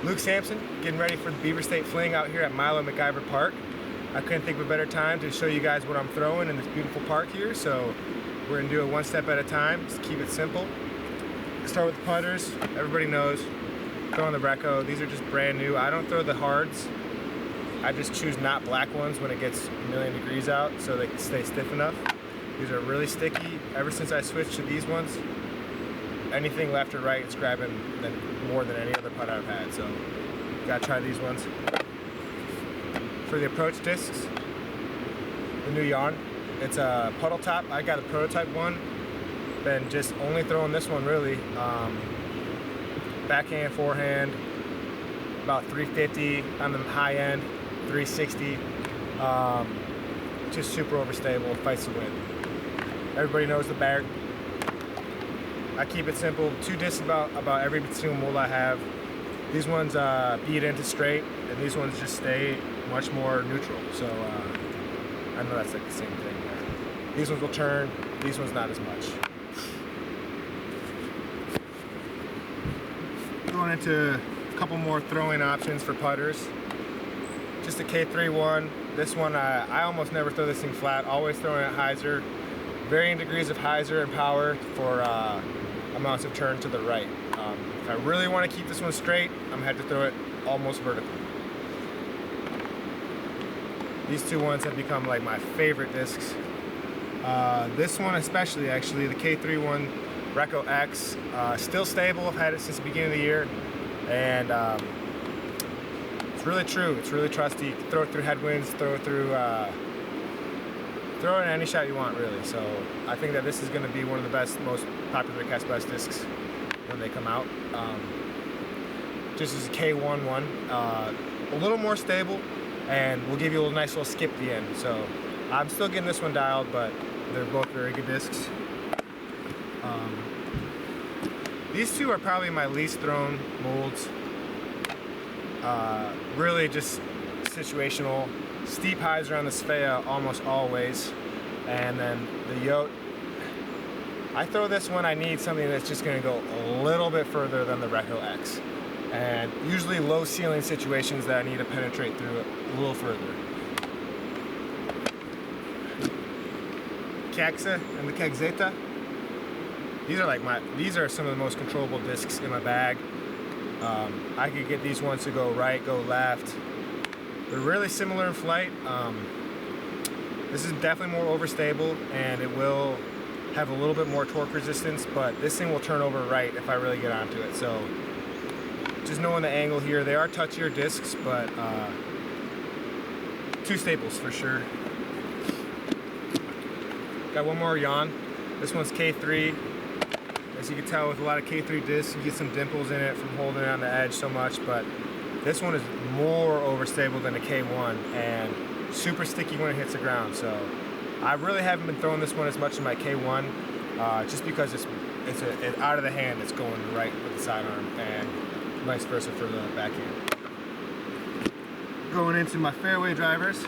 Luke Sampson, getting ready for the Beaver State Fling out here at Milo MacIver Park. I couldn't think of a better time to show you guys what I'm throwing in this beautiful park here, so we're gonna do it one step at a time, just keep it simple. Start with the putters. Everybody knows, throwing the Recco. These are just brand new. I don't throw the hards. I just choose not black ones when it gets a million degrees out so they can stay stiff enough. These are really sticky. Ever since I switched to these ones, anything left or right, it's grabbing more than any other putt I've had, so gotta try these ones. For the approach discs, the new yarn, it's a puddle top. I got a prototype one, been just only throwing this one really. Backhand, forehand, about 350 on the high end, 360. Just super overstable, fights the wind. Everybody knows the bag. I keep it simple. 2 discs about every single mold I have. These ones beat into straight, and these ones just stay much more neutral. So I know that's like the same thing there. These ones will turn, these ones not as much. Going into a couple more throwing options for putters. Just a K3 one. This one, I almost never throw this thing flat, always throwing at hyzer. Varying degrees of hyzer and power for amounts of turn to the right. If I really want to keep this one straight, I'm gonna have to throw it almost vertical. These two ones have become like my favorite discs. This one especially, actually, the K3 one, Recco X, still stable. I've had it since the beginning of the year, and it's really true. It's really trusty. You can throw it through headwinds, throw it through, throw it in any shot you want, really. So I think that this is going to be one of the best, most popular Cast Best discs when they come out. Just as a K1 one, a little more stable, and we'll give you a nice little skip at the end. So I'm still getting this one dialed, but they're both very good discs. These two are probably my least thrown molds. Really just situational. Steep hyzer on the Svea almost always, and then the Yote. I throw this when I need something that's just going to go a little bit further than the Recco X, and usually low ceiling situations that I need to penetrate through it a little further. Kexa and the Kexeta. These are some of the most controllable discs in my bag. I could get these ones to go right, go left. They're really similar in flight. This is definitely more overstable, and it will have a little bit more torque resistance, but this thing will turn over right if I really get onto it. So just knowing the angle here, they are touchier discs, but 2 staples for sure. Got one more yawn. This one's K3. As you can tell with a lot of K3 discs, you get some dimples in it from holding it on the edge so much, but this one is more overstable than a K1 and super sticky when it hits the ground. So I really haven't been throwing this one as much in my K1, just because it's out of the hand, it's going right with the sidearm, and vice versa for the backhand. Going into my fairway drivers.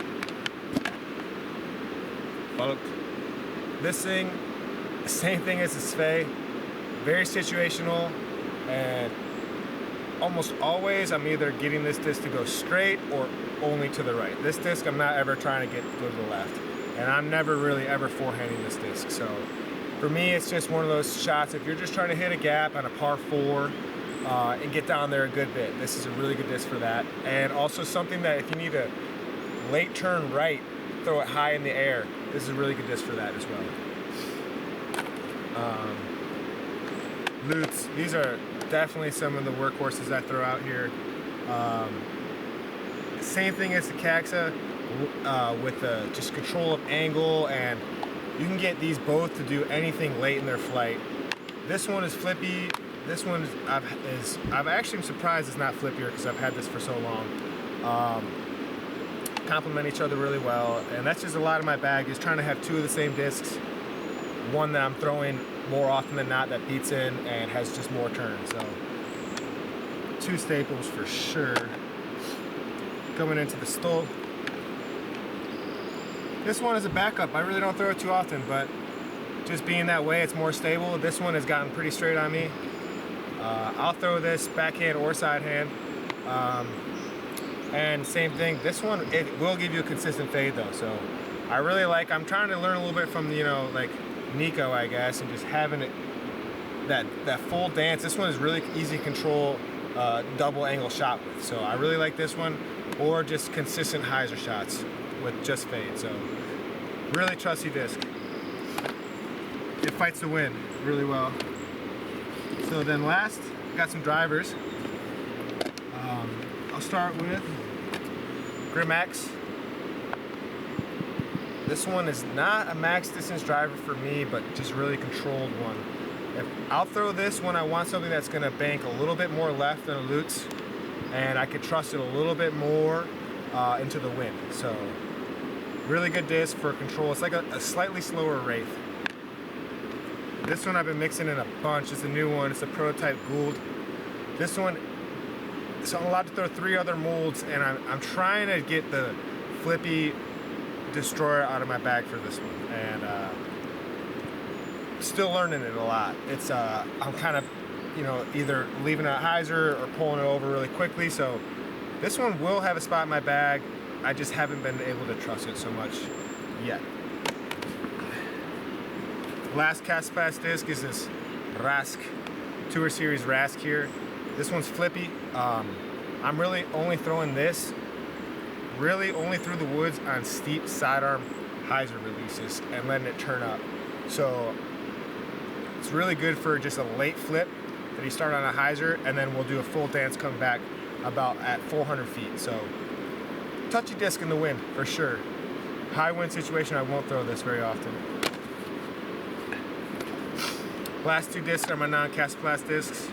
This thing, same thing as the Svea, very situational, and almost always I'm either getting this disc to go straight or only to the right. This disc I'm not ever trying to get to the left, and I'm never really ever forehanding this disc. So for me, it's just one of those shots. If you're just trying to hit a gap on a par 4 and get down there a good bit, this is a really good disc for that. And also something that if you need a late turn right, throw it high in the air, this is a really good disc for that as well. Lutes, these are definitely some of the workhorses I throw out here. Same thing as the Kexa, with the just control of angle, and you can get these both to do anything late in their flight. This one is flippy. This one I'm actually surprised it's not flippier because I've had this for so long. Complement each other really well, and that's just a lot of my bag is trying to have 2 of the same discs. One that I'm throwing more often than not that beats in and has just more turn. So 2 staples for sure. Coming into the Stolt. This one is a backup. I really don't throw it too often, but just being that way, it's more stable. This one has gotten pretty straight on me. I'll throw this backhand or side hand. And same thing, this one, it will give you a consistent fade though. So I really like, I'm trying to learn a little bit from, you know, like Nico, I guess, and just having it, that full dance. This one is really easy to control double angle shot with. So I really like this one, or just consistent hyzer shots with just fade. So really trusty disc. It fights the wind really well. So then last, got some drivers. I'll start with Grimax. This one is not a max distance driver for me, but just really controlled one. I'll throw this when I want something that's gonna bank a little bit more left than a Lutz, and I could trust it a little bit more into the wind. So really good disc for control. It's like a slightly slower Wraith. This one I've been mixing in a bunch. It's a new one. It's a prototype Gould. This one, so I'm allowed to throw 3 other molds, and I'm trying to get the flippy destroyer out of my bag for this one, and still learning it a lot. It's I'm kind of, you know, either leaving it at hyzer or pulling it over really quickly. So this one will have a spot in my bag. I just haven't been able to trust it so much yet. Last Cast-Fast disc is this Rask Tour Series Rask here. This one's flippy. I'm really only throwing this only through the woods on steep sidearm hyzer releases and letting it turn up. So it's really good for just a late flip that you start on a hyzer, and then we'll do a full dance come back about at 400 feet. So touchy disc in the wind for sure. High wind situation, I won't throw this very often. Last 2 discs are my non-Cast-Blast discs.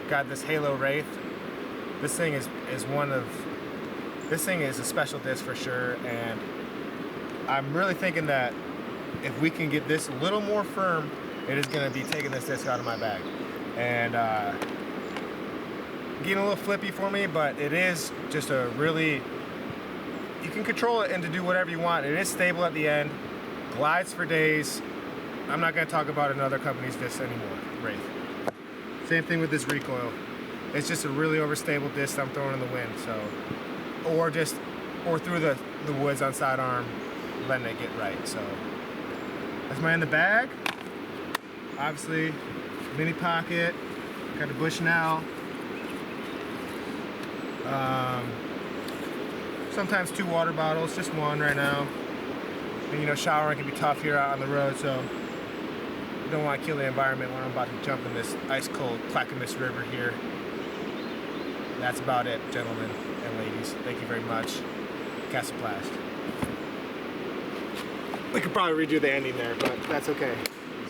Got this Halo Wraith. This thing is a special disc for sure, and I'm really thinking that if we can get this a little more firm, it is going to be taking this disc out of my bag. And getting a little flippy for me, but it is just a really, you can control it and to do whatever you want. It is stable at the end, glides for days. I'm not going to talk about another company's disc anymore, Wraith. Same thing with this recoil. It's just a really overstable disc I'm throwing in the wind, so, or through the woods on sidearm, letting it get right. So that's my in the bag. Obviously, mini pocket, got the Bushnell. Sometimes 2 water bottles, just 1 right now. And you know, showering can be tough here out on the road, so you don't want to kill the environment when I'm about to jump in this ice cold Clackamas River here. That's about it, gentlemen and ladies. Thank you very much. Cast-Blast. We could probably redo the ending there, but that's okay.